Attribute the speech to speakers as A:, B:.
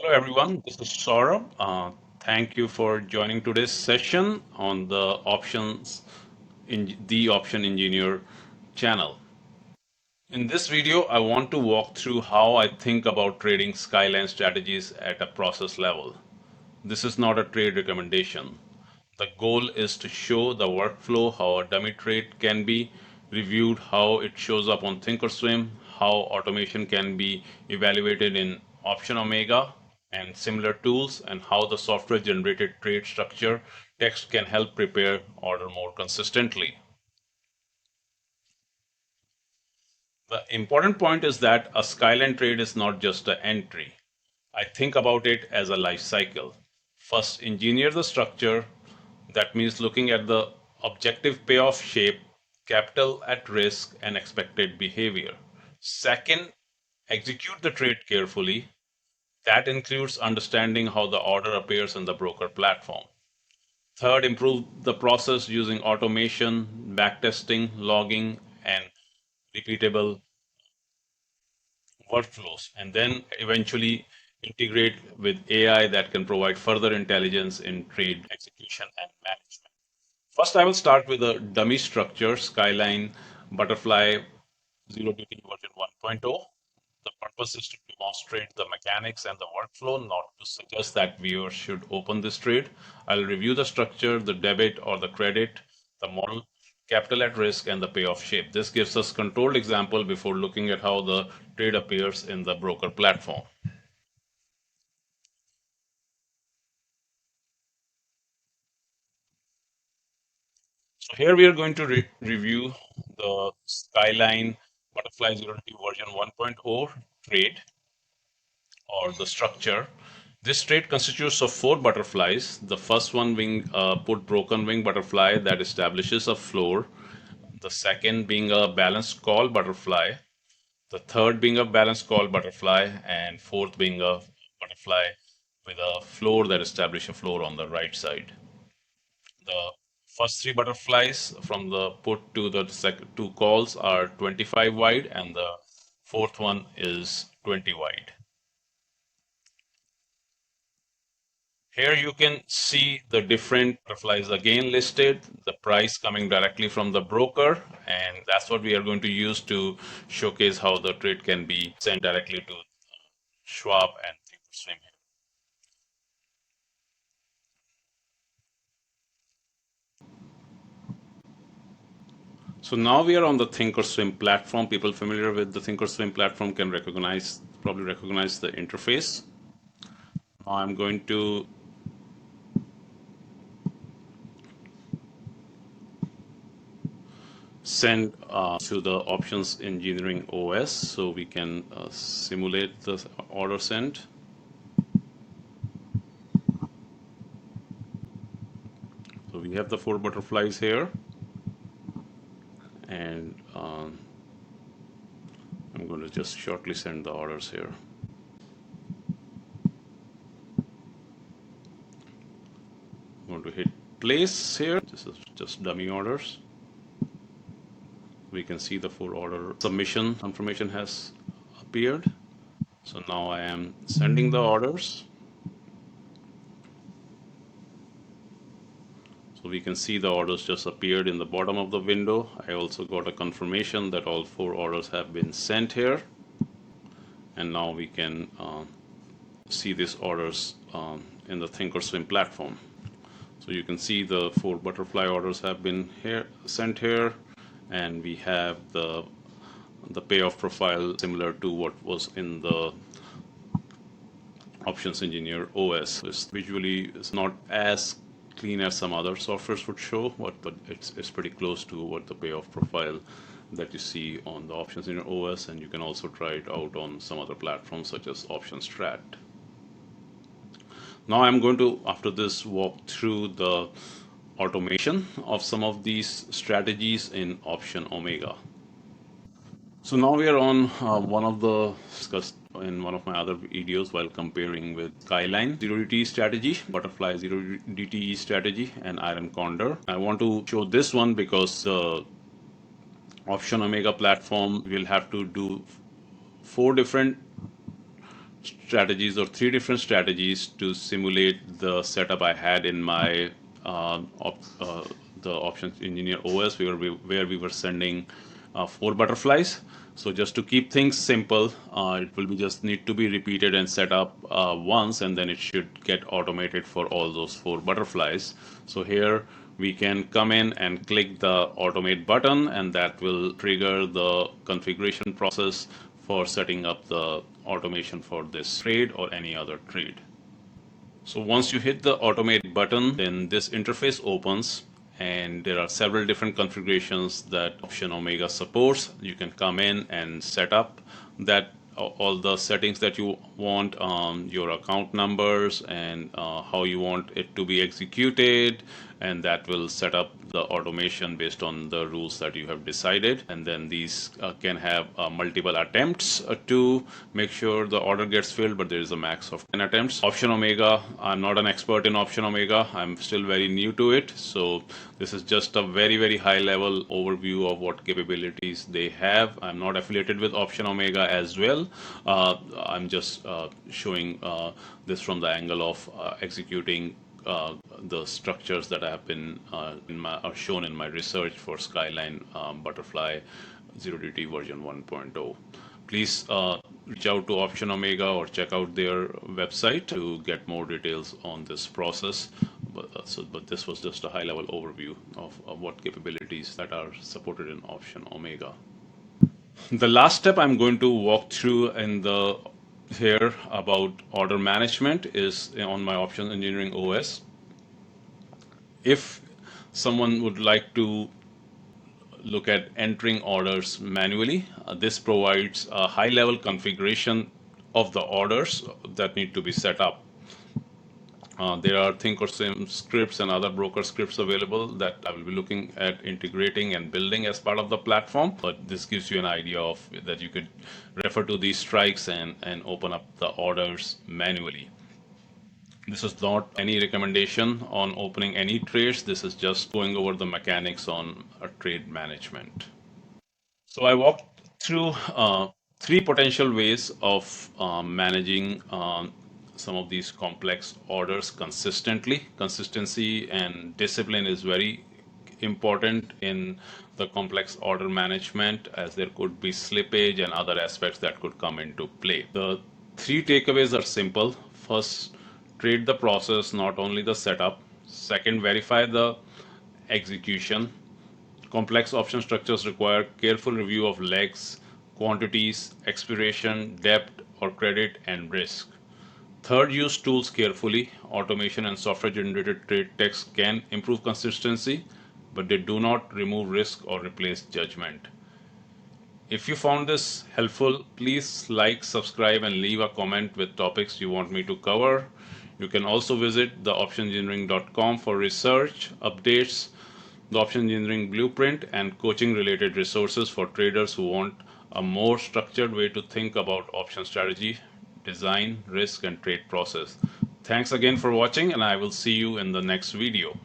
A: Hello, everyone. This is Saurabh. Thank you for joining today's session on the Option Engineer channel. In this video, I want to walk through how I think about trading Skyline strategies at a process level. This is not a trade recommendation. The goal is to show the workflow, how a dummy trade can be reviewed, how it shows up on Thinkorswim, how automation can be evaluated in Option Omega and similar tools, and how the software generated trade structure text can help prepare order more consistently. The important point is that a Skyline trade is not just an entry. I think about it as a life cycle. First, engineer the structure. That means looking at the objective payoff shape, capital at risk, and expected behavior. Second, execute the trade carefully. That includes understanding how the order appears in the broker platform. Third, improve the process using automation, backtesting, logging, and repeatable workflows, and then eventually integrate with AI that can provide further intelligence in trade execution and management. First, I will start with a dummy structure, Skyline Butterfly 0DT version 1.0. The purpose is to demonstrate the mechanics and the workflow, not to suggest that viewers should open this trade. I'll review the structure, the debit or the credit, the model, capital at risk, and the payoff shape. This gives us controlled example before looking at how the trade appears in the broker platform. So here we are going to review the Skyline Butterfly 0T version 1.0 trade or the structure. This trade constitutes of four butterflies. The first one being a put broken wing butterfly that establishes a floor. The second being a balanced call butterfly. The third being a balanced call butterfly, and fourth being a butterfly with a floor that establishes a floor on the right side. The first three butterflies from the put to the second two calls are 25 wide, and the fourth one is 20 wide. Here you can see the different butterflies again listed, the price coming directly from the broker, and that's what we are going to use to showcase how the trade can be sent directly to Schwab and Thinkorswim. So now we are on the Thinkorswim platform. People familiar with the Thinkorswim platform can probably recognize the interface. Now I'm going to send to the options engineering OS so we can simulate the order sent. So we have the four butterflies here, and I'm going to just shortly send the orders here. I'm going to hit place here. This is just dummy orders. We can see the four order submission confirmation has appeared. So now I am sending the orders. So we can see the orders just appeared in the bottom of the window. I also got a confirmation that all four orders have been sent here. And now we can see these orders in the Thinkorswim platform. So you can see the four butterfly orders have been sent here, and we have the payoff profile similar to what was in the Options Engineer OS. It's visually it's not as clean as some other softwares would show, but it's pretty close to what the payoff profile that you see on the Options Engineer OS, and you can also try it out on some other platforms such as OptionStrat. Now I'm going to, after this, walk through the automation of some of these strategies in Option Omega. So now we are on one of the discussed in one of my other videos while comparing with Skyline 0DTE strategy, Butterfly 0DTE strategy, and Iron Condor. I want to show this one because the Option Omega platform will have to do four different strategies or three different strategies to simulate the setup I had in my uh, op, uh, the options engineer OS where we were sending four butterflies. So just to keep things simple, it will be just need to be repeated and set up once, and then it should get automated for all those four butterflies. So here we can come in and click the automate button, and that will trigger the configuration process for setting up the automation for this trade or any other trade. So once you hit the automate button, then this interface opens, and there are several different configurations that option Omega supports. You can come in and set up that all the settings that you want, your account numbers, and how you want it to be executed, and that will set up the automation based on the rules that you have decided. And then these can have multiple attempts to make sure the order gets filled, but there is a max of 10 attempts. Option Omega, I'm not an expert in Option Omega. I'm still very new to it. So this is just a very, very high level overview of what capabilities they have. I'm not affiliated with Option Omega as well. I'm just showing this from the angle of executing the structures that have been shown in my research for Skyline Butterfly 0DT version 1.0. Please reach out to Option Omega or check out their website to get more details on this process. But this was just a high-level overview of what capabilities that are supported in Option Omega. The last step I'm going to walk through in the here about order management is on my options engineering OS. If someone would like to look at entering orders manually, this provides a high level configuration of the orders that need to be set up. There are Thinkorswim scripts and other broker scripts available that I will be looking at integrating and building as part of the platform. But this gives you an idea of that you could refer to these strikes and open up the orders manually. This is not any recommendation on opening any trades. This is just going over the mechanics on a trade management. So I walked through three potential ways of managing some of these complex orders consistently. Consistency and discipline is very important in the complex order management, as there could be slippage and other aspects that could come into play. The three takeaways are simple. First, trade the process, not only the setup. Second, verify the execution. Complex option structures require careful review of legs, quantities, expiration, depth or credit, and risk. Third, use tools carefully. Automation and software generated trade text can improve consistency, but they do not remove risk or replace judgment. If you found this helpful, please like, subscribe, and leave a comment with topics you want me to cover. You can also visit theoptionengineering.com for research, updates, the Option Engineering Blueprint, and coaching related resources for traders who want a more structured way to think about option strategy, design, risk, and trade process. Thanks again for watching, and I will see you in the next video.